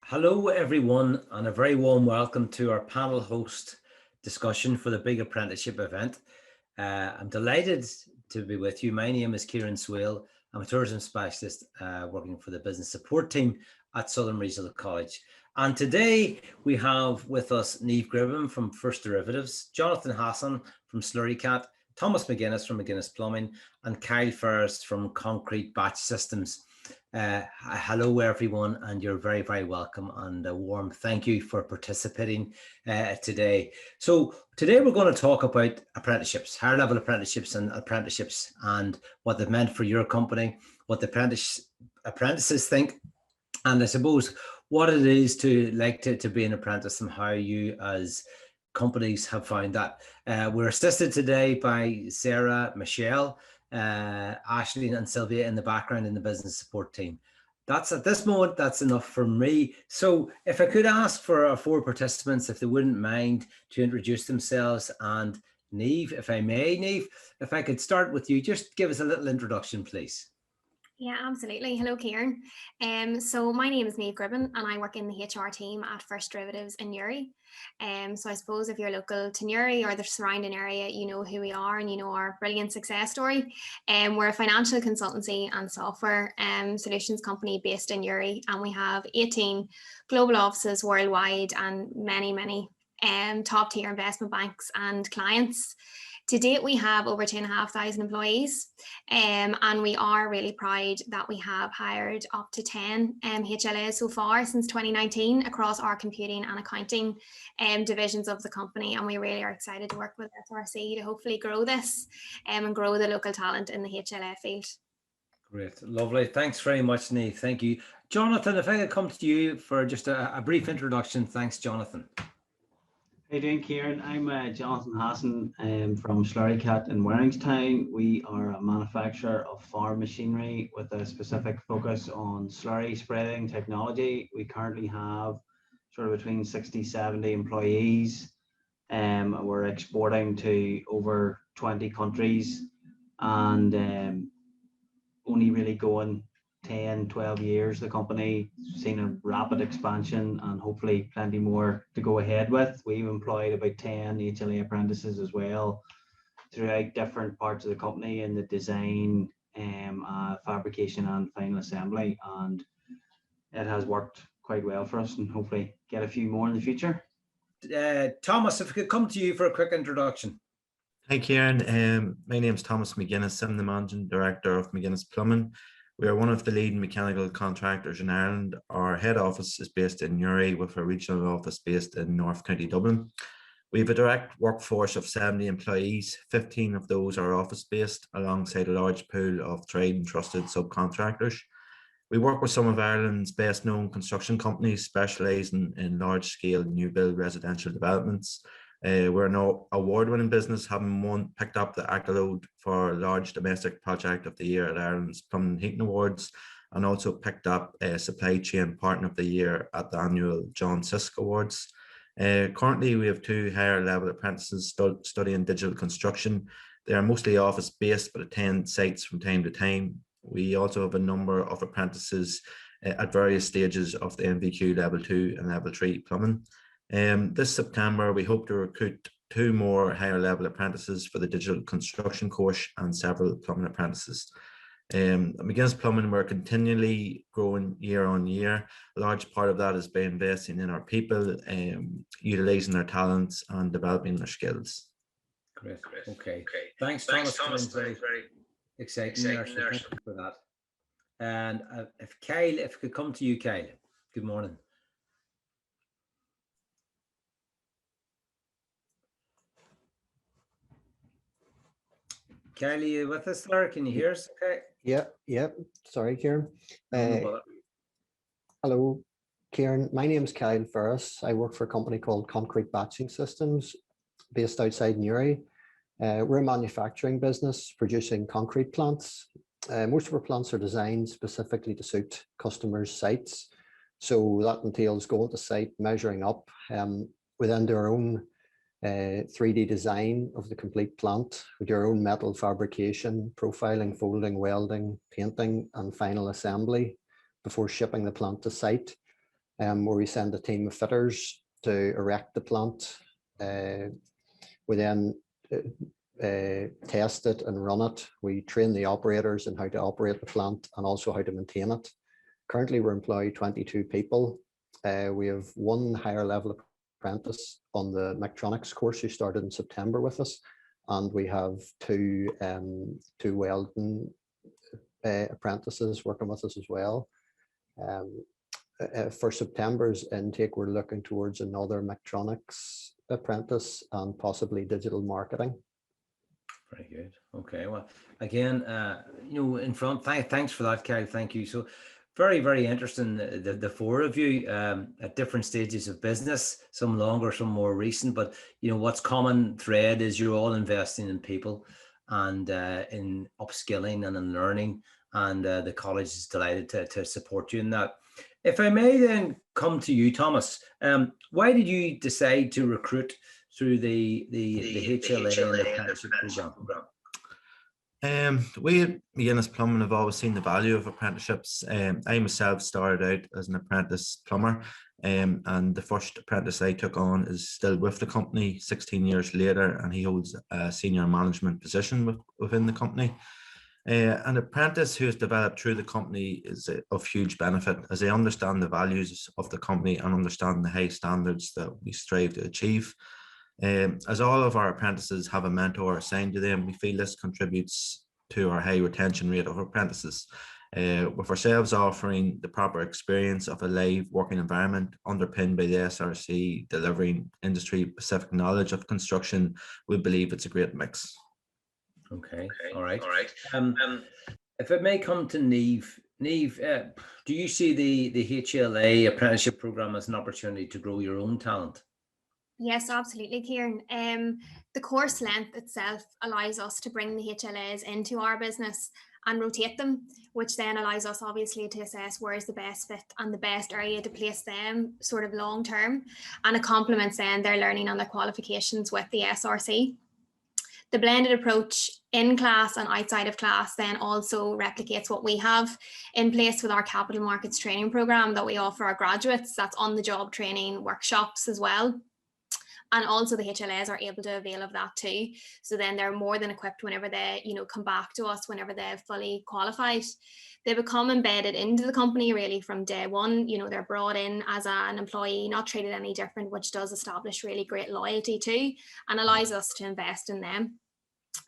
Hello, everyone, and a very warm welcome to our panel host discussion for the Big Apprenticeship event. I'm delighted to be with you. My name is Kieran Swale. I'm a tourism specialist working for the business support team at Southern Regional College. And today we have with us Niamh Gribben from First Derivatives, Jonathan Hassan from Slurry Cat, Thomas McGuinness from McGuinness Plumbing, and Kyle Ferris from Concrete Batch Systems. Hello, everyone, and you're very, very welcome, and a warm thank you for participating today. So today we're going to talk about apprenticeships, higher level apprenticeships and what they've meant for your company, what the apprentices think, and I suppose what it is to be an apprentice and how you as companies have found that. We're assisted today by Sarah, Michelle, Ashley and Sylvia in the background in the business support team. That's at this moment, that's enough for me. So if I could ask for our four participants, if they wouldn't mind to introduce themselves, and Niamh, if I may, Niamh, if I could start with you, just give us a little introduction, please. Yeah, absolutely. Hello, Kieran. So my name is Niamh Gribben and I work in the HR team at First Derivatives in Newry. So I suppose if you're local to Newry or the surrounding area, you know who we are and you know our brilliant success story. We're a financial consultancy and software solutions company based in Newry, and we have 18 global offices worldwide and many top tier investment banks and clients. To date, we have over 2,500 employees, and we are really proud that we have hired up to 10 HLAs so far since 2019 across our computing and accounting divisions of the company, and we really are excited to work with FRC to hopefully grow this and grow the local talent in the HLA field. Great, lovely. Thanks very much, Niamh. Thank you. Jonathan, if I could come to you for just a brief introduction. Thanks, Jonathan. How you doing, Kieran? I'm Jonathan Hassan from Slurry Cat in Warringstown. We are a manufacturer of farm machinery with a specific focus on slurry spreading technology. We currently have sort of between 60-70 employees. We're exporting to over 20 countries and only really going 10-12 years. The company seen a rapid expansion and hopefully plenty more to go ahead with. We've employed about 10 HLA apprentices as well throughout different parts of the company in the design, fabrication and final assembly, and it has worked quite well for us and hopefully get a few more in the future. Thomas, if we could come to you for a quick introduction. Hi, Kieran. My name is Thomas McGuinness. I'm the Managing Director of McGuinness Plumbing. We are one of the leading mechanical contractors in Ireland. Our head office is based in Newry with a regional office based in North County Dublin. We have a direct workforce of 70 employees. 15 of those are office based alongside a large pool of trade and trusted subcontractors. We work with some of Ireland's best known construction companies specialising in large scale new build residential developments. We're an award-winning business, having picked up the accolade for large domestic project of the year at Ireland's Plumbing and Heating Awards, and also picked up a supply chain partner of the year at the annual John Sisk Awards. Currently, we have 2 higher level apprentices studying digital construction. They are mostly office based but attend sites from time to time. We also have a number of apprentices at various stages of the NVQ level 2 and level 3 plumbing. This September, we hope to recruit 2 more higher level apprentices for the digital construction course and several plumbing apprentices. McGuinness Plumbing, we're continually growing year on year. A large part of that is by investing in our people, utilising their talents and developing their skills. Great. Okay. Thanks, Thomas. Very exciting there. So thank you for that. And if we could come to you, Kyle. Good morning. Kyle, are you with us there? Can you hear us? Okay. Yeah. Sorry, Kieran. Hello, Kieran. My name is Kyle Ferris. I work for a company called Concrete Batching Systems based outside Newry. We're a manufacturing business producing concrete plants. Most of our plants are designed specifically to suit customers' sites. So that entails going to site, measuring up. We then do our own 3D design of the complete plant with your own metal fabrication, profiling, folding, welding, painting, and final assembly before shipping the plant to site. where we send a team of fitters to erect the plant. We then test it and run it. We train the operators in how to operate the plant and also how to maintain it. Currently, we're employing 22 people. We have one higher level apprentice on the mechatronics course who started in September with us, and we have two welding apprentices working with us as well. For September's intake, we're looking towards another mechatronics apprentice and possibly digital marketing. Very good. Okay. Well, again, thanks for that, Kyle. Thank you. So very, very interesting. The four of you at different stages of business, some longer, some more recent, but what's common thread is you're all investing in people and in upskilling and in learning, and the college is delighted to support you in that. If I may then come to you, Thomas, why did you decide to recruit through the HLA and the apprenticeship program? We at McGuinness Plumbing have always seen the value of apprenticeships. I myself started out as an apprentice plumber, and the first apprentice I took on is still with the company 16 years later, and he holds a senior management position within the company. An apprentice who is developed through the company is of huge benefit, as they understand the values of the company and understand the high standards that we strive to achieve. As all of our apprentices have a mentor assigned to them, we feel this contributes to our high retention rate of apprentices, with ourselves offering the proper experience of a live working environment underpinned by the SRC, delivering industry-specific knowledge of construction. We believe it's a great mix. Okay. All right. If it may come to Niamh, do you see the HLA apprenticeship program as an opportunity to grow your own talent? Yes, absolutely, Kieran. The course length itself allows us to bring the HLAs into our business and rotate them, which then allows us obviously to assess where is the best fit and the best area to place them sort of long term, and it complements then their learning and their qualifications with the SRC. The blended approach in class and outside of class then also replicates what we have in place with our capital markets training program that we offer our graduates. That's on the job training workshops as well. And also the HLAs are able to avail of that too. So then they're more than equipped whenever they, come back to us, whenever they've fully qualified. They become embedded into the company really from day one. They're brought in as an employee, not treated any different, which does establish really great loyalty too, and allows us to invest in them.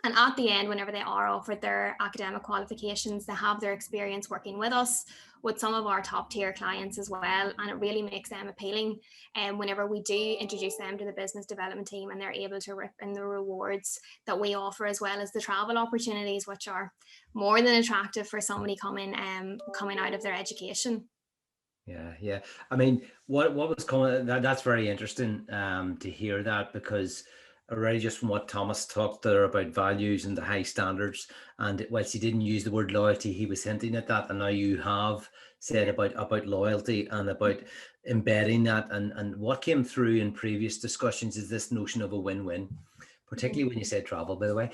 And at the end, whenever they are offered their academic qualifications, they have their experience working with us, with some of our top tier clients as well. And it really makes them appealing. And whenever we do introduce them to the business development team, and they're able to rip in the rewards that we offer, as well as the travel opportunities, which are more than attractive for somebody coming out of their education. Yeah. I mean, what was coming, that's very interesting to hear that, because already just from what Thomas talked there about values and the high standards, and whilst he didn't use the word loyalty, he was hinting at that, and now you have said about loyalty and about embedding that, and what came through in previous discussions is this notion of a win-win, particularly when you said travel, by the way.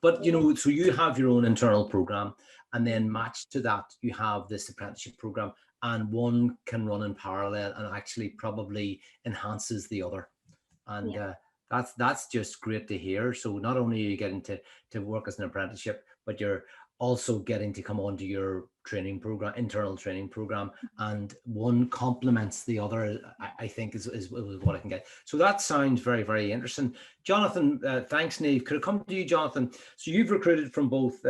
But so you have your own internal program, and then matched to that you have this apprenticeship program, and one can run in parallel and actually probably enhances the other. And that's just great to hear. So not only are you getting to work as an apprenticeship, but you're also getting to come onto your training program, internal training program, and one complements the other, I think is what I can get. So that sounds very, very interesting. Jonathan, thanks, Niamh. Could I come to you, Jonathan? So you've recruited from both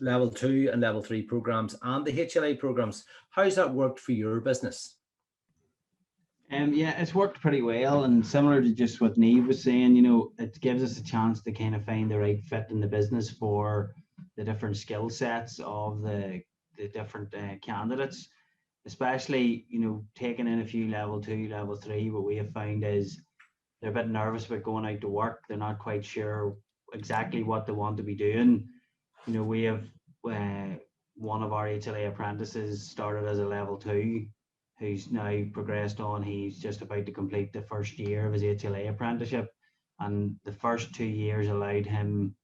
level 2 and level 3 programs and the HLA programs. How's that worked for your business? Yeah, it's worked pretty well, and similar to just what Niamh was saying, it gives us a chance to kind of find the right fit in the business for the different skill sets of the different candidates, especially, taking in a few level 2, level 3. What we have found is they're a bit nervous about going out to work. They're not quite sure exactly what they want to be doing. We have one of our HLA apprentices started as a level 2, who's now progressed on. He's just about to complete the first year of his HLA apprenticeship, and the first 2 years allowed him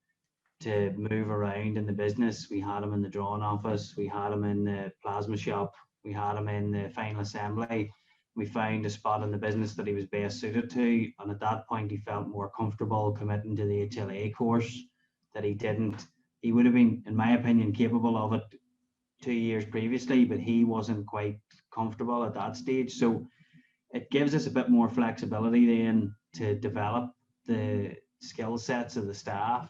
to move around in the business. We had him in the drawing office, we had him in the plasma shop, we had him in the final assembly. We found a spot in the business that he was best suited to, and at that point he felt more comfortable committing to the HLA course that he didn't. He would have been, in my opinion, capable of it 2 years previously, but he wasn't quite comfortable at that stage. So it gives us a bit more flexibility then to develop the skill sets of the staff.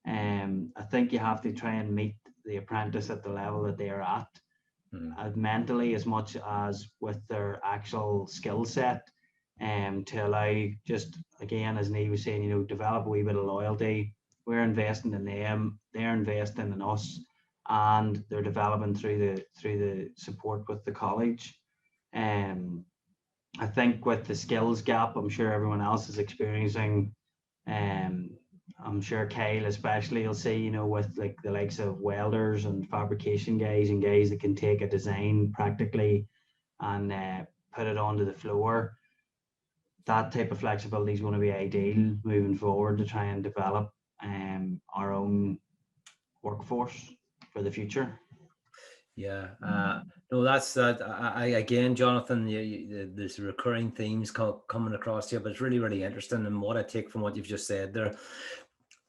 I think you have to try and meet the apprentice at the level that they are at, mentally as much as with their actual skill set, to allow, just again, as Niamh was saying, you know, develop a wee bit of loyalty. We're investing in them, they're investing in us, and they're developing through the support with the college. I think with the skills gap, I'm sure everyone else is experiencing. I'm sure Kyle especially, you'll see, you know, with like the likes of welders and fabrication guys and guys that can take a design practically and put it onto the floor. That type of flexibility is going to be ideal moving forward to try and develop our own workforce for the future. Yeah, no, that's that. I again, Jonathan, there's recurring themes coming across here, but it's really, really interesting. And what I take from what you've just said there,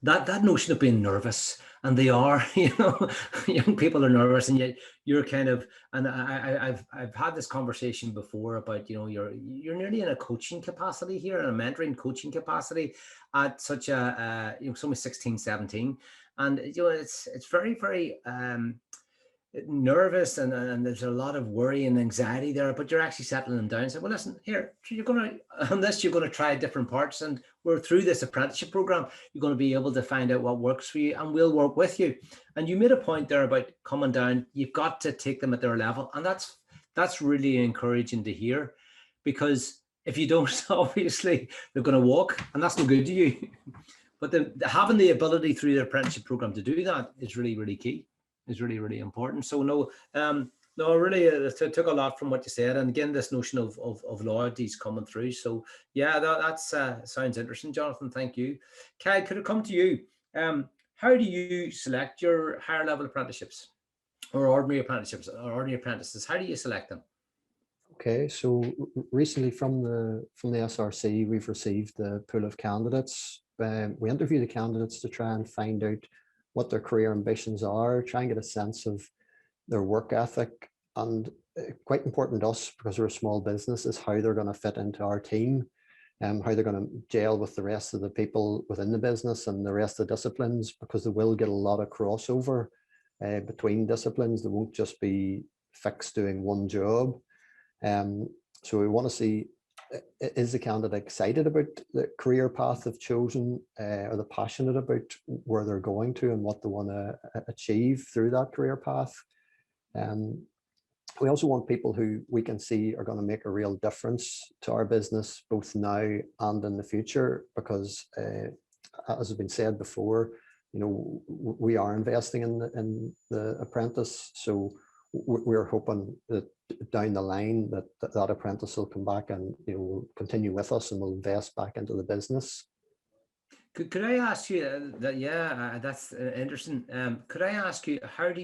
that notion of being nervous, and they are, you know, young people are nervous, and yet you're kind of, and I've had this conversation before about, you know, you're nearly in a coaching capacity here, and a mentoring coaching capacity at such a you know, it's only 16, 17, and you know, it's very, very nervous, and there's a lot of worry and anxiety there, but you're actually settling them down and saying, well, listen, here, you're going to, on this, you're going to try different parts, and we're through this apprenticeship program, you're going to be able to find out what works for you, and we'll work with you. And you made a point there about coming down. You've got to take them at their level, and that's really encouraging to hear, because if you don't, obviously they're going to walk, and that's no good to you. But having the ability through the apprenticeship program to do that is really, really key. Is really, really important. So no, really, took a lot from what you said, and again, this notion of loyalty is coming through. So yeah, that's sounds interesting, Jonathan. Thank you. Kai, could it come to you? How do you select your higher level apprenticeships, or ordinary apprenticeships, or ordinary apprentices? How do you select them? Okay, so recently from the SRC, we've received the pool of candidates. We interview the candidates to try and find out what their career ambitions are, try and get a sense of their work ethic, and quite important to us, because we're a small business, is how they're going to fit into our team, how they're going to gel with the rest of the people within the business and the rest of the disciplines, because they will get a lot of crossover between disciplines. They won't just be fixed doing one job. So we want to see, is the candidate excited about the career path they've chosen? Are they passionate about where they're going to and what they want to achieve through that career path? We also want people who we can see are going to make a real difference to our business, both now and in the future, because as has been said before, you know, we are investing in the apprentice. So we're hoping that down the line that apprentice will come back and, you know, will continue with us and will invest back into the business. Could I ask you that? Yeah, that's interesting. Could I ask you, how do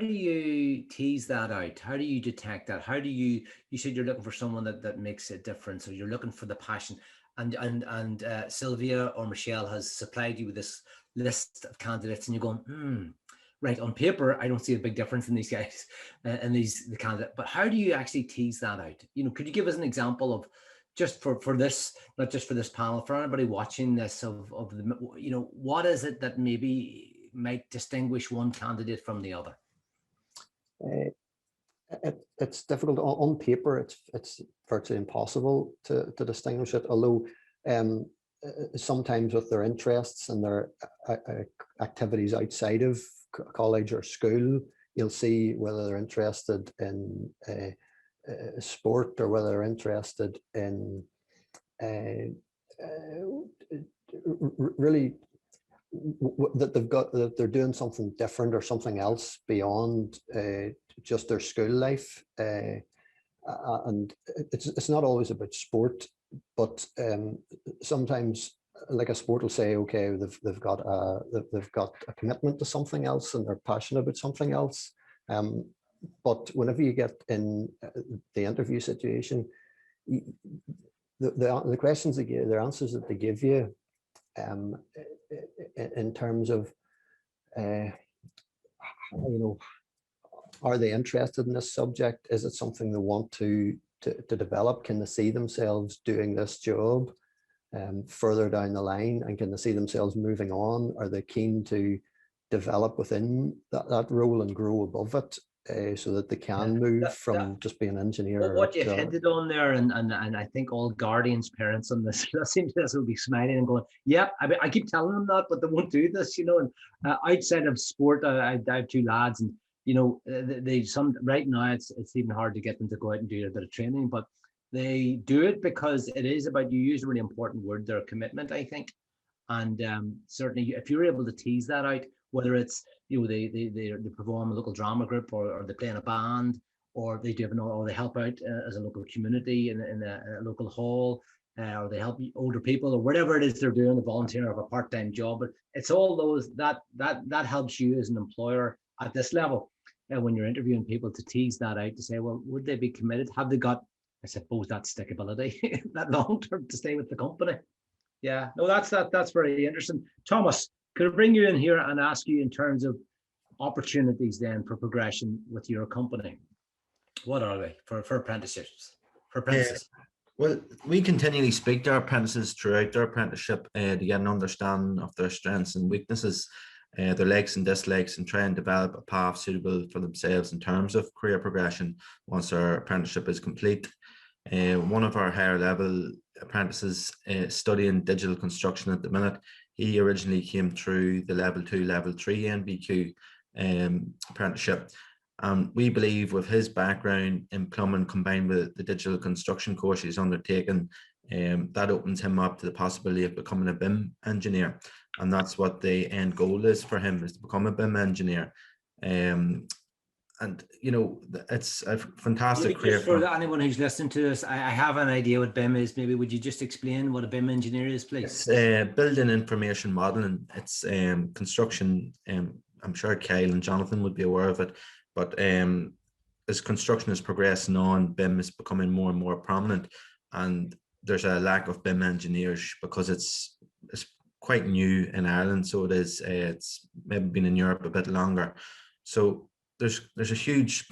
you tease that out? How do you detect that? How do you said you're looking for someone that makes a difference, or you're looking for the passion, and Sylvia or Michelle has supplied you with this list of candidates, and you're going, right, on paper, I don't see a big difference in these guys and the candidate, but how do you actually tease that out? You know, could you give us an example of, just for this, not just for this panel, for anybody watching this, of the, you know, what is it that maybe might distinguish one candidate from the other? It's difficult on paper. It's virtually impossible to distinguish it, although sometimes with their interests and their activities outside of college or school, you'll see whether they're interested in sport, or whether they're interested in really that they're doing something different or something else beyond just their school life. And it's not always about sport, but sometimes, like, a sport will say, okay, they've got a commitment to something else and they're passionate about something else. But whenever you get in the interview situation, the questions they give, the answers that they give you, in terms of, are they interested in this subject? Is it something they want to develop? Can they see themselves doing this job further down the line? And can they see themselves moving on? Are they keen to develop within that role and grow above it, so that they can move from just being an engineer? What you've hinted on there, and I think all guardians, parents on this, this will be smiling and going, yeah, I keep telling them that, but they won't do this, And outside of sport, I have two lads, and right now it's even hard to get them to go out and do a bit of training, but they do it because it is about, you use a really important word there, commitment, I think. And certainly if you're able to tease that out, whether it's, they perform a local drama group, or they play in a band, or they do, or they help out as a local community in a local hall, or they help older people, or whatever it is they're doing, a volunteer of a part-time job. But it's all those that helps you as an employer at this level, when you're interviewing people, to tease that out, to say, well, would they be committed? Have they got, I suppose, that stickability, that long term to stay with the company? Yeah, no, that's very interesting. Thomas, could I bring you in here and ask you, in terms of opportunities then for progression with your company, what are they for apprenticeships, for apprentices? Well, we continually speak to our apprentices throughout their apprenticeship to get an understanding of their strengths and weaknesses, their likes and dislikes, and try and develop a path suitable for themselves in terms of career progression once their apprenticeship is complete. One of our higher level apprentices studying digital construction at the minute, he originally came through the level 2, level 3 NVQ apprenticeship. We believe with his background in plumbing combined with the digital construction course he's undertaken, that opens him up to the possibility of becoming a BIM engineer. And that's what the end goal is for him, is to become a BIM engineer. And it's a fantastic career. For anyone who's listening to this, I have an idea what BIM is. Maybe would you just explain what a BIM engineer is, please? It's building information modeling. It's construction. I'm sure Kyle and Jonathan would be aware of it, but as construction is progressing on, BIM is becoming more and more prominent, and there's a lack of BIM engineers because it's quite new in Ireland. So it is. It's maybe been in Europe a bit longer. So there's a huge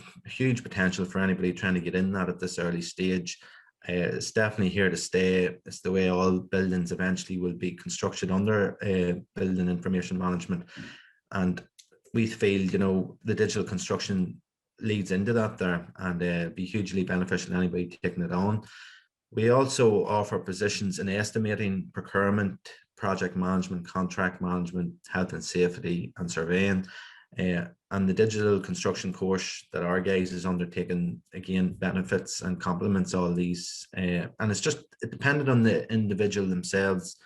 potential for anybody trying to get in that at this early stage. It's definitely here to stay. It's the way all buildings eventually will be constructed under building information management. And we feel, the digital construction leads into that there, and be hugely beneficial to anybody taking it on. We also offer positions in estimating, procurement, project management, contract management, health and safety, and surveying. And the digital construction course that our guys is undertaking, again, benefits and complements all these. And it's just, it depended on the individual themselves.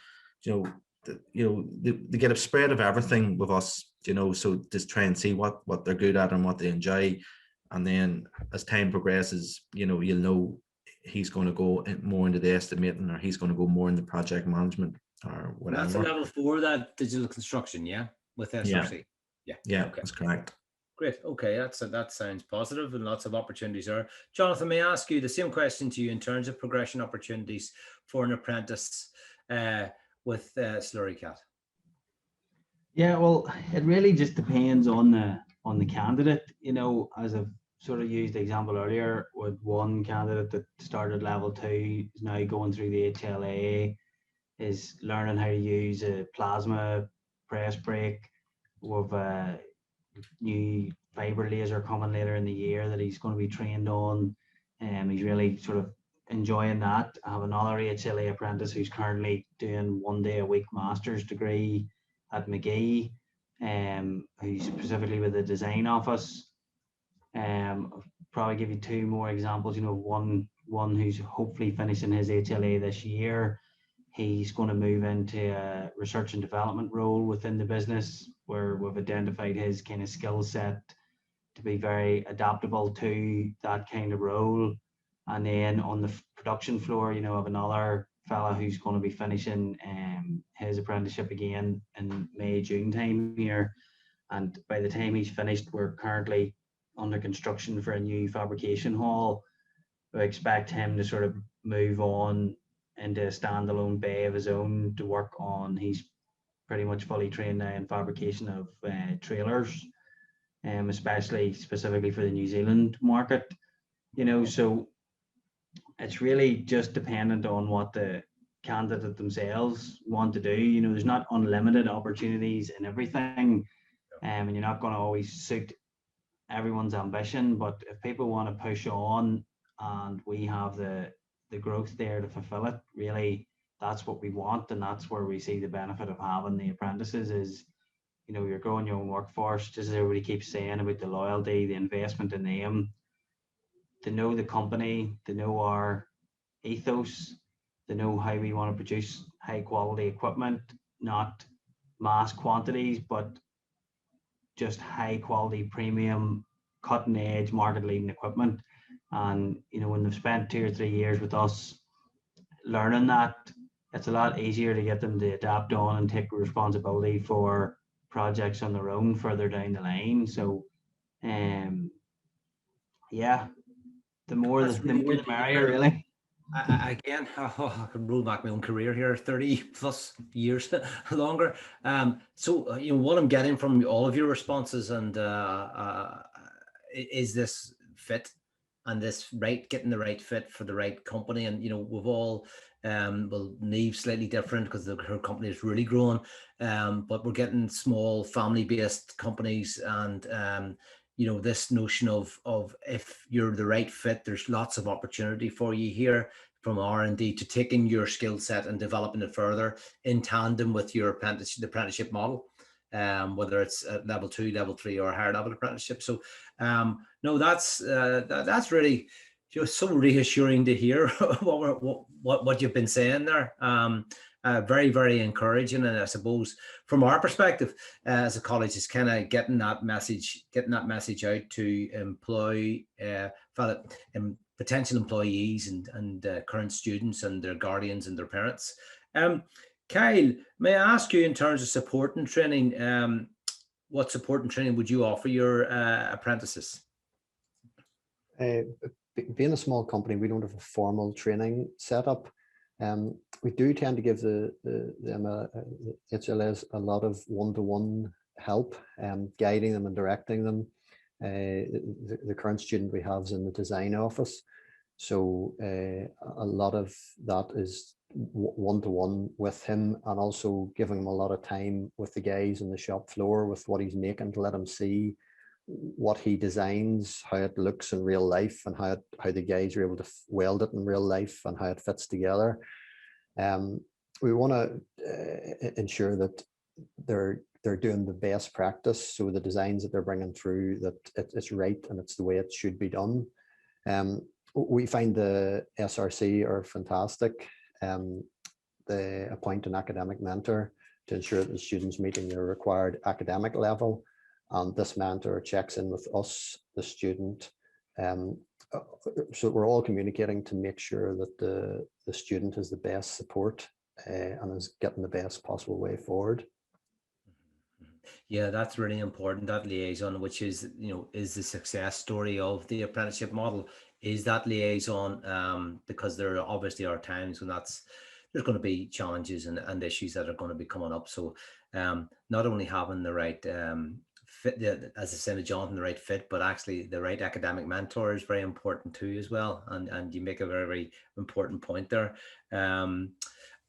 They get a spread of everything with us, so just try and see what they're good at and what they enjoy. And then as time progresses, you'll know he's going to go more into the estimating, or he's going to go more into project management, or whatever. That's a level 4, that digital construction, yeah, with SRC. Yeah, okay. That's correct. Great. Okay, that sounds positive, and lots of opportunities there. Jonathan, may I ask you the same question to you in terms of progression opportunities for an apprentice with Slurry Cat? Yeah, well, it really just depends on the candidate. As I've sort of used the example earlier, with one candidate that started level 2, is now going through the HLA, is learning how to use a plasma press brake. With new fiber laser coming later in the year that he's going to be trained on. He's really sort of enjoying that. I have another HLA apprentice who's currently doing 1 day a week master's degree at McGee, who's specifically with the design office. I'll probably give you 2 more examples. One who's hopefully finishing his HLA this year. He's going to move into a research and development role within the business, where we've identified his kind of skill set to be very adaptable to that kind of role. And then on the production floor, I have another fella who's going to be finishing his apprenticeship again in May, June time here. And by the time he's finished, we're currently under construction for a new fabrication hall. We expect him to sort of move on into a standalone bay of his own to work on. He's pretty much fully trained now in fabrication of trailers, especially specifically for the New Zealand market. So it's really just dependent on what the candidate themselves want to do. There's not unlimited opportunities in everything, and you're not going to always suit everyone's ambition. But if people want to push on, and we have the growth there to fulfill it, really, that's what we want, and that's where we see the benefit of having the apprentices is, you're growing your own workforce, just as everybody keeps saying about the loyalty, the investment in them. To know the company, to know our ethos, to know how we want to produce high quality equipment, not mass quantities, but just high quality, premium, cutting edge, market leading equipment. And when they've spent 2 or 3 years with us learning that, it's a lot easier to get them to adapt on and take responsibility for projects on their own further down the line. So yeah, the more the merrier, really. Again, I can roll back my own career here, 30 plus years longer. So, what I'm getting from all of your responses and is this fit and this getting the right fit for the right company. And, we've all, well, Neve's slightly different because her company is really growing, but we're getting small family-based companies and, this notion of if you're the right fit, there's lots of opportunity for you here from R&D to taking your skill set and developing it further in tandem with your apprenticeship model, whether it's at level 2, level 3, or higher level apprenticeship. So no, that's really just so reassuring to hear what you've been saying there. Very, very encouraging. And I suppose from our perspective as a college is kind of getting that message out to employ potential employees and current students and their guardians and their parents. Kyle, may I ask you, in terms of support and training, what support and training would you offer your apprentices? Being a small company, we don't have a formal training setup. We do tend to give the HLAs a lot of one-to-one help, guiding them and directing them. The current student we have is in the design office, so a lot of that is one-to-one with him, and also giving him a lot of time with the guys in the shop floor with what he's making, to let him see what he designs, how it looks in real life, and how the guys are able to weld it in real life and how it fits together. We want to ensure that they're doing the best practice, so the designs that they're bringing through, that it's right and it's the way it should be done. We find the SRC are fantastic. They appoint an academic mentor to ensure that the students meeting their required academic level, and this mentor checks in with us, the student, so we're all communicating to make sure that the student has the best support and is getting the best possible way forward. Yeah, that's really important, that liaison, which is, is the success story of the apprenticeship model, is that liaison, because there obviously are times when there's going to be challenges and issues that are going to be coming up. So not only having the right fit, as I said to Jonathan, the right fit, but actually the right academic mentor is very important too as well. And you make a very, very important point there.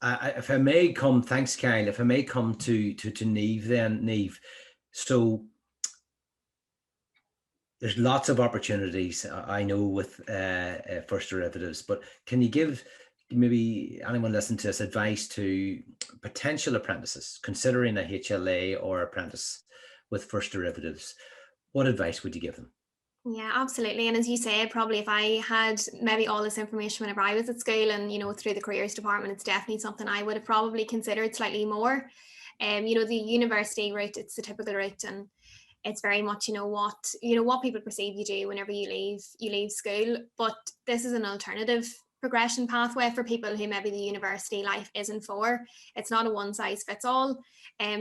If I may come, thanks Kyle, if I may come to Neve then, Neve. So there's lots of opportunities, I know, with First Derivatives, but can you give maybe anyone listening to this advice to potential apprentices considering a HLA or apprentice with First Derivatives? What advice would you give them? Yeah, absolutely. And as you said, probably if I had maybe all this information whenever I was at school and, through the careers department, it's definitely something I would have probably considered slightly more. The university route, it's the typical route, and it's very much, what people perceive you do whenever you leave school. But this is an alternative progression pathway for people who maybe the university life isn't for. It's not a one size fits all.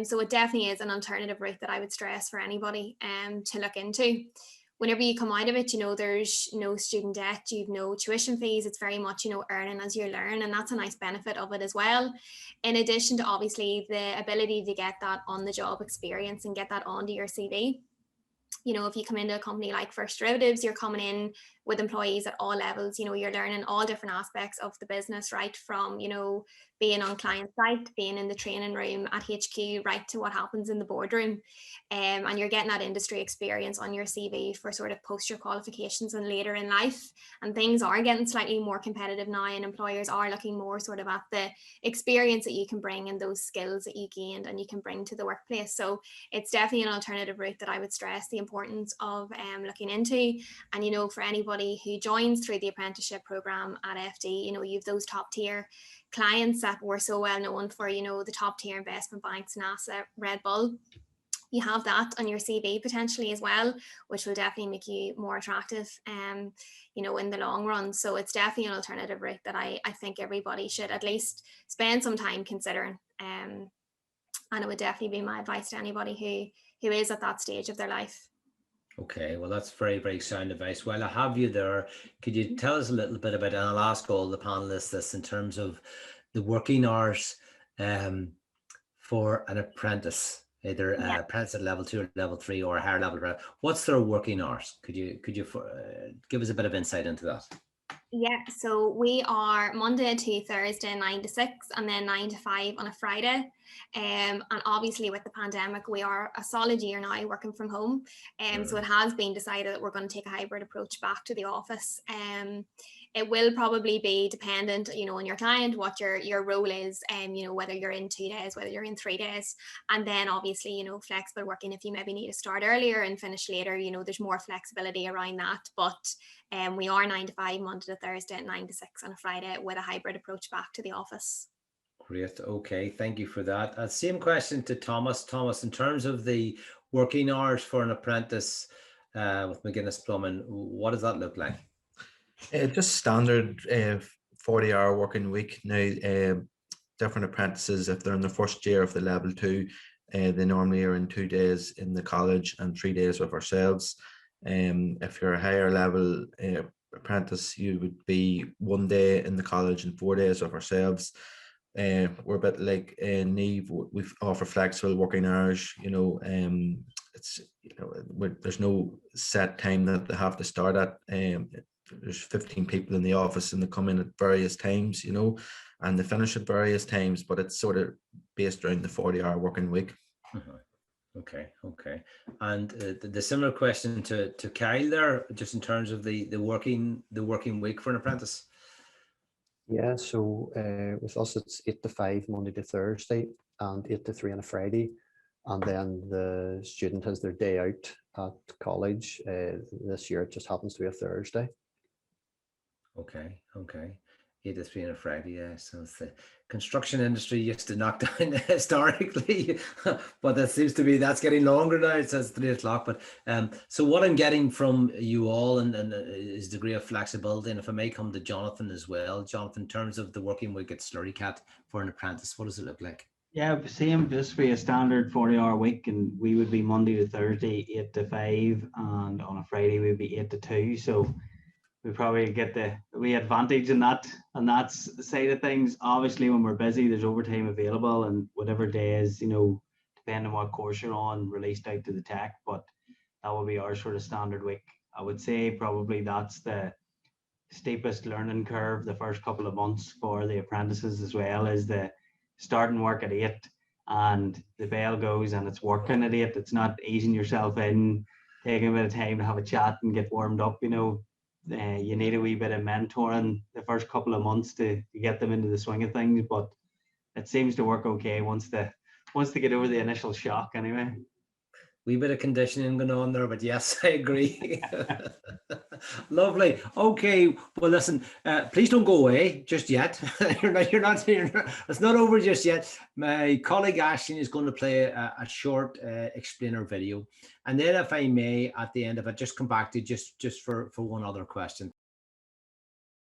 So it definitely is an alternative route that I would stress for anybody to look into. whenever you come out of it, there's no student debt, you've no tuition fees. It's very much, earning as you learn. And that's a nice benefit of it as well. In addition to obviously the ability to get that on the job experience and get that onto your CV. If you come into a company like First Derivatives, you're coming in with employees at all levels. You're learning all different aspects of the business, right from, being on client site, being in the training room at HQ, right to what happens in the boardroom. And you're getting that industry experience on your CV for sort of post your qualifications and later in life. And things are getting slightly more competitive now, and employers are looking more sort of at the experience that you can bring and those skills that you gained and you can bring to the workplace. So it's definitely an alternative route that I would stress the importance of looking into. And for anybody who joins through the apprenticeship program at FD, you've those top tier clients that we're so well known for, the top tier investment banks, NASA, Red Bull. You have that on your CV potentially as well, which will definitely make you more attractive, in the long run. So it's definitely an alternative route that I think everybody should at least spend some time considering. And it would definitely be my advice to anybody who is at that stage of their life. Okay, well, that's very, very sound advice. While I have you there, could you tell us a little bit about, and I'll ask all the panelists this, in terms of the working hours for an apprentice, either apprentice at level 2 or level 3 or higher level. What's their working hours? Could you give us a bit of insight into that? Yeah, so we are Monday to Thursday 9 to 6 and then 9 to 5 on a Friday. And obviously with the pandemic, we are a solid year now working from home. So it has been decided that we're going to take a hybrid approach back to the office. It will probably be dependent, on your client, what your role is, whether you're in 2 days, whether you're in 3 days. And then obviously, flexible working, if you maybe need to start earlier and finish later, there's more flexibility around that. But we are 9 to 5, Monday to Thursday, 9 to 6 on a Friday, with a hybrid approach back to the office. Great. Okay. Thank you for that. Same question to Thomas. Thomas, in terms of the working hours for an apprentice with McGuinness Plumbing, what does that look like? Just standard 40-hour working week. Now, different apprentices, if they're in the first year of the level 2, they normally are in 2 days in the college and 3 days with ourselves. If you're a higher level apprentice, you would be 1 day in the college and 4 days with ourselves. We're a bit like Neve. We offer flexible working hours. It's there's no set time that they have to start at. There's 15 people in the office and they come in at various times, and they finish at various times, but it's sort of based around the 40-hour working week. Okay. And the similar question to Kyle there, just in terms of the working week for an apprentice. Yeah, so with us it's 8 to 5 Monday to Thursday and 8 to 3 on a Friday, and then the student has their day out at college. This year it just happens to be a Thursday. Okay. 8 to 3 on a Friday, yeah. So it's the construction industry used to knock down historically, but that seems to be, that's getting longer now. It says 3 o'clock. But so what I'm getting from you all and is degree of flexibility. And if I may come to Jonathan as well, Jonathan, in terms of the working week at Slurry Cat for an apprentice, what does it look like? Yeah, same, just be a standard 40-hour week, and we would be Monday to Thursday 8 to 5, and on a Friday we'd be 8 to 2. So we probably get the advantage in that side of things. Obviously, when we're busy, there's overtime available, and whatever days, depending on what course you're on, released out to the tech. But that would be our sort of standard week. I would say probably that's the steepest learning curve the first couple of months for the apprentices, as well as the starting work at 8 and the bell goes and it's working at 8. It's not easing yourself in, taking a bit of time to have a chat and get warmed up. You need a wee bit of mentoring the first couple of months to get them into the swing of things, but it seems to work okay once they get over the initial shock anyway. Wee bit of conditioning going on there, but yes, I agree. Lovely. Okay, well, listen, please don't go away just yet. You're not it's not over just yet. My colleague Ashton is going to play a short explainer video, and then, if I may, at the end of it, just come back to just for one other question.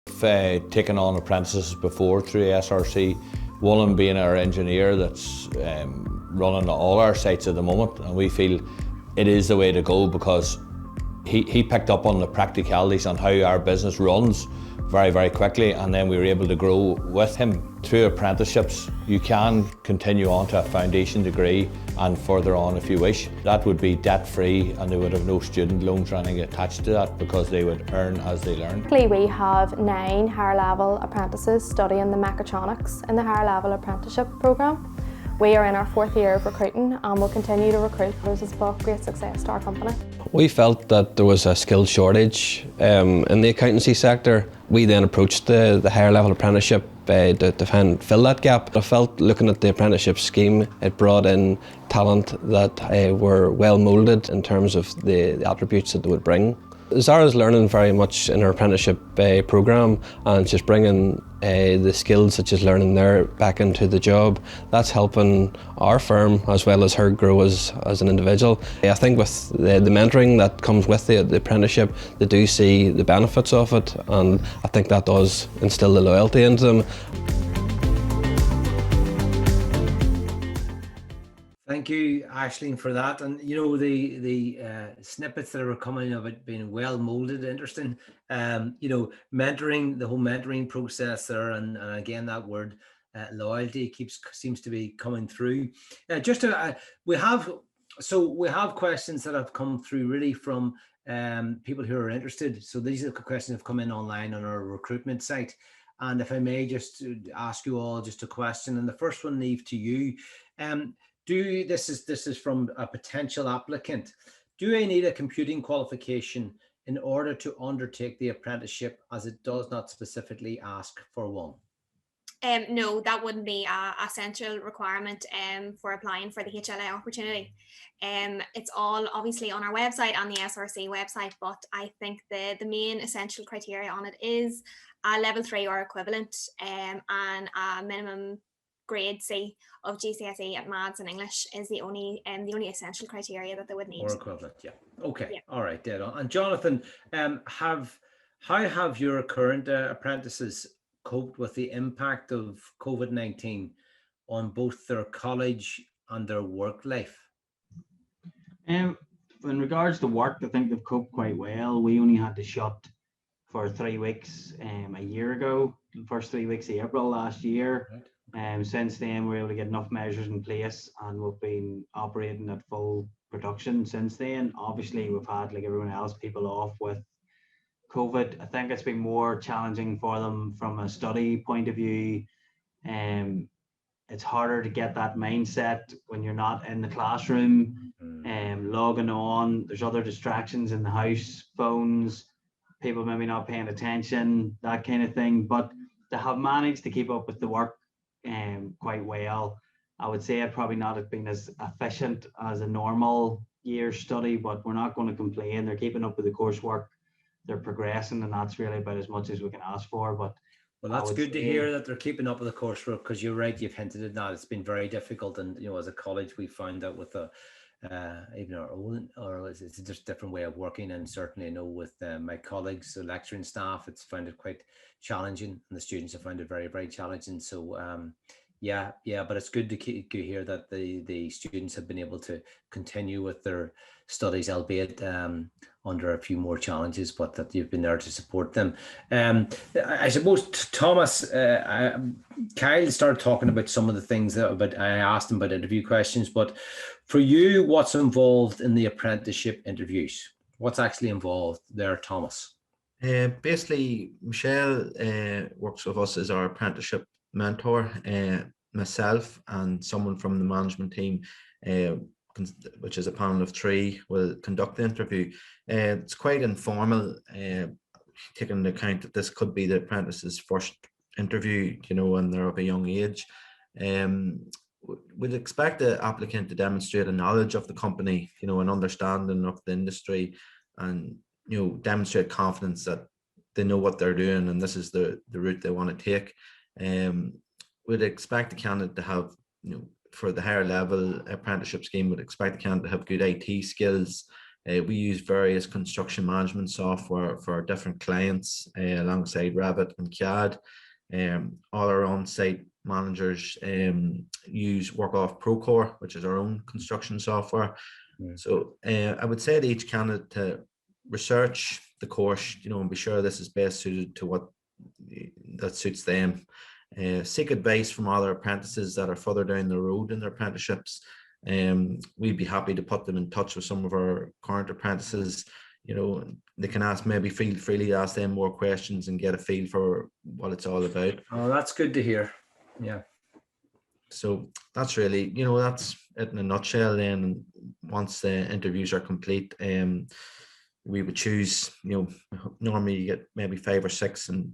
We've taken on apprentices before through SRC, one of them being our engineer that's running all our sites at the moment, and we feel it is the way to go, because he picked up on the practicalities on how our business runs very quickly, and then we were able to grow with him. Through apprenticeships, you can continue on to a foundation degree and further on if you wish. That would be debt-free, and they would have no student loans or anything attached to that because they would earn as they learn. We have 9 higher level apprentices studying the mechatronics in the higher level apprenticeship programme. We are in our 4th year of recruiting and will continue to recruit. This has brought great success to our company. We felt that there was a skill shortage in the accountancy sector. We then approached the higher level apprenticeship to fill that gap. I felt looking at the apprenticeship scheme, it brought in talent that were well moulded in terms of the attributes that they would bring. Zara's learning very much in her apprenticeship programme, and she's bringing the skills that she's learning there back into the job. That's helping our firm as well as her grow as an individual. I think with the mentoring that comes with the apprenticeship, they do see the benefits of it, and I think that does instill the loyalty into them. Thank you, Aisling, for that. And you know, the snippets that are coming of it being well molded, interesting. You know, mentoring, the whole mentoring process there, and again that word loyalty seems to be coming through. We have questions that have come through really from people who are interested. So these are the questions that have come in online on our recruitment site. And if I may just ask you all just a question, and the first one, Niamh, to you. This is from a potential applicant. Do I need a computing qualification in order to undertake the apprenticeship, as it does not specifically ask for one? No, that wouldn't be a essential requirement for applying for the HLA opportunity. It's all obviously on our website, on the SRC website, but I think the main essential criteria on it is a level 3 or equivalent and a minimum grade C of GCSE at Maths and English is the only essential criteria that they would need. Or equivalent, yeah. Okay, yeah. All right, dead on. And Jonathan, how have your current apprentices coped with the impact of COVID-19 on both their college and their work life? In regards to work, I think they've coped quite well. We only had to shut for 3 weeks a year ago, the first 3 weeks of April last year. Right. Since then, we were able to get enough measures in place, and we've been operating at full production since then. Obviously, we've had, like everyone else, people off with COVID. I think it's been more challenging for them from a study point of view. It's harder to get that mindset when you're not in the classroom, logging on. There's other distractions in the house, phones, people maybe not paying attention, that kind of thing. But they have managed to keep up with the work quite well. I would say it probably not have been as efficient as a normal year study, but we're not going to complain. They're keeping up with the coursework, they're progressing, and that's really about as much as we can ask for. But well, that's good to hear that they're keeping up with the coursework, because you're right, you've hinted at that. It's been very difficult, and you know, as a college, we found that with even our own, or it's just a different way of working, and certainly I know with my colleagues, the lecturing staff, it's found it quite challenging, and the students have found it very challenging. So yeah, but it's good to hear that the students have been able to continue with their studies, albeit under a few more challenges, but that you've been there to support them. I suppose, Thomas, Kyle started talking about some of the things that I asked him about interview questions, but for you, what's involved in the apprenticeship interviews? What's actually involved there, Thomas? Basically, Michelle works with us as our apprenticeship mentor. Myself and someone from the management team, which is a panel of 3, will conduct the interview. It's quite informal, taking into account that this could be the apprentice's first interview, you know, when they're of a young age. We'd expect the applicant to demonstrate a knowledge of the company, you know, an understanding of the industry, and you know, demonstrate confidence that they know what they're doing and this is the route they want to take. We'd expect the candidate to have, you know, for the higher level apprenticeship scheme, we'd expect the candidate to have good IT skills. We use various construction management software for our different clients alongside Revit and CAD. All our on-site managers use WorkOff Procore, which is our own construction software. So I would say to each candidate to research the course, and be sure this is best suited to what that suits them. Seek advice from other apprentices that are further down the road in their apprenticeships. We'd be happy to put them in touch with some of our current apprentices. They can feel freely to ask them more questions and get a feel for what it's all about. Oh, that's good to hear. Yeah. So that's really, that's it in a nutshell. Then once the interviews are complete, we would choose, normally you get maybe 5 or 6 and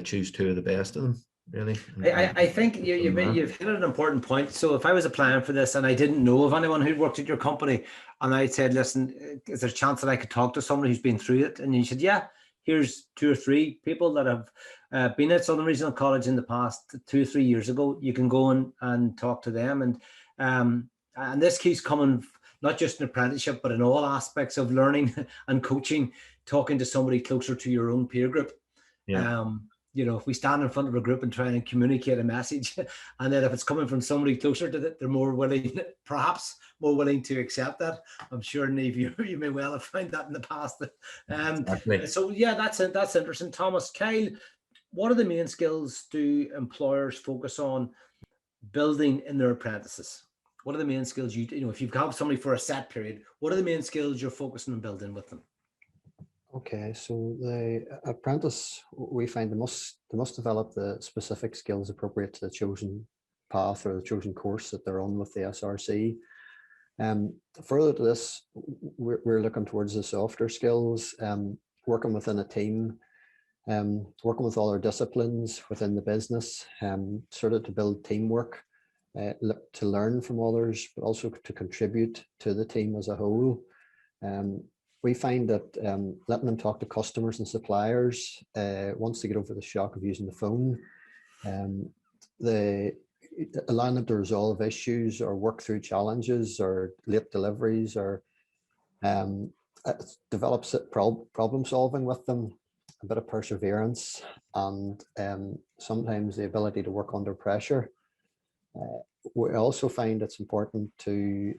choose 2 of the best of them, really. I think you've hit an important point. So if I was applying for this and I didn't know of anyone who'd worked at your company, and I said, listen, is there a chance that I could talk to somebody who's been through it? And you said, yeah, here's 2 or 3 people that have been at Southern Regional College in the past 2 or 3 years ago. You can go and talk to them. And this keeps coming, not just in apprenticeship, but in all aspects of learning and coaching, talking to somebody closer to your own peer group. Yeah. If we stand in front of a group and try and communicate a message, and then if it's coming from somebody closer to it, they're perhaps more willing to accept that. I'm sure, Niamh, you may well have found that in the past. Exactly. So yeah, that's interesting. Thomas, Kyle, what are the main skills do employers focus on building in their apprentices? What are the main skills if you've got somebody for a set period, what are the main skills you're focusing on building with them? Okay, so the apprentice, we find they must develop the specific skills appropriate to the chosen path or the chosen course that they're on with the SRC. Further to this, we're looking towards the softer skills, working within a team, working with other disciplines within the business, sort of to build teamwork, to learn from others, but also to contribute to the team as a whole. We find that letting them talk to customers and suppliers, once they get over the shock of using the phone, allowing them to resolve issues or work through challenges or late deliveries, or develops problem solving with them, a bit of perseverance, and sometimes the ability to work under pressure. We also find it's important to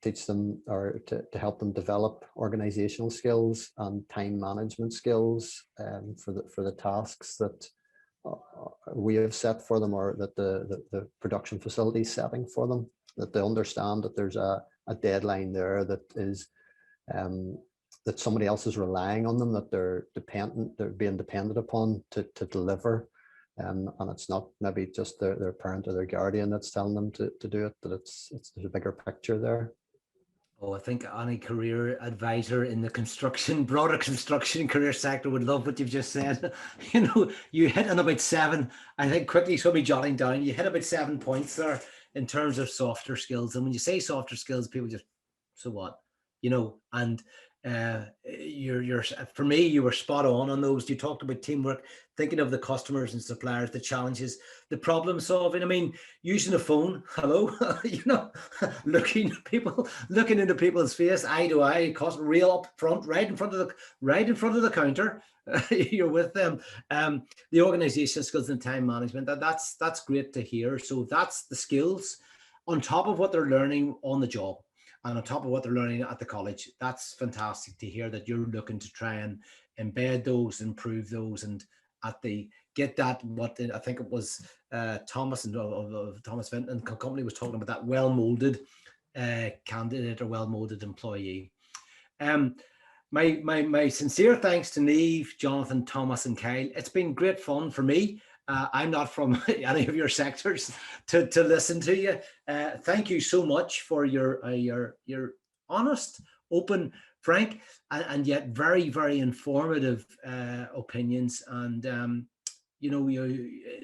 teach them or to help them develop organizational skills and time management skills for the tasks that we have set for them, or that the production facility is setting for them, that they understand that there's a deadline there that is that somebody else is relying on them, that they're being dependent upon to deliver. And it's not maybe just their parent or their guardian that's telling them to do it, that there's a bigger picture there. Oh, I think any career advisor in the broader construction career sector would love what you've just said. You hit on about 7, I think quickly, so be jotting down, you hit about 7 points there in terms of softer skills. And when you say softer skills, people just, so what? And for me, you were spot on those. You talked about teamwork, thinking of the customers and suppliers, the challenges, the problem solving. I mean, using a phone, hello, looking into people's face, eye to eye, real up front, right in front of the counter. You're with them. The organizational skills and time management. That's great to hear. So that's the skills on top of what they're learning on the job. And on top of what they're learning at the college. That's fantastic to hear that you're looking to try and embed those, improve those, and get that, what I think it was Thomas and Thomas Vinton company was talking about, that well-molded candidate or well-molded employee. My sincere thanks to Niamh, Jonathan, Thomas, and Kyle. It's been great fun for me. I'm not from any of your sectors to listen to you. Thank you so much for your honest, open, frank, and yet very, very informative opinions. And in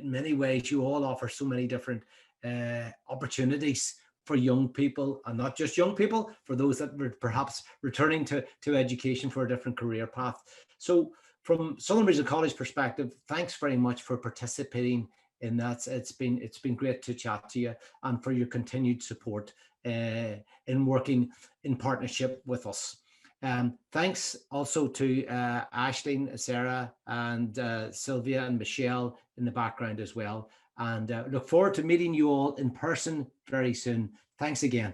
many ways, you all offer so many different opportunities for young people, and not just young people, for those that were perhaps returning to education for a different career path. So from Southern Regional College perspective, thanks very much for participating in that. It's been great to chat to you, and for your continued support in working in partnership with us. Thanks also to Aisling, Sarah, and Sylvia and Michelle in the background as well. And look forward to meeting you all in person very soon. Thanks again.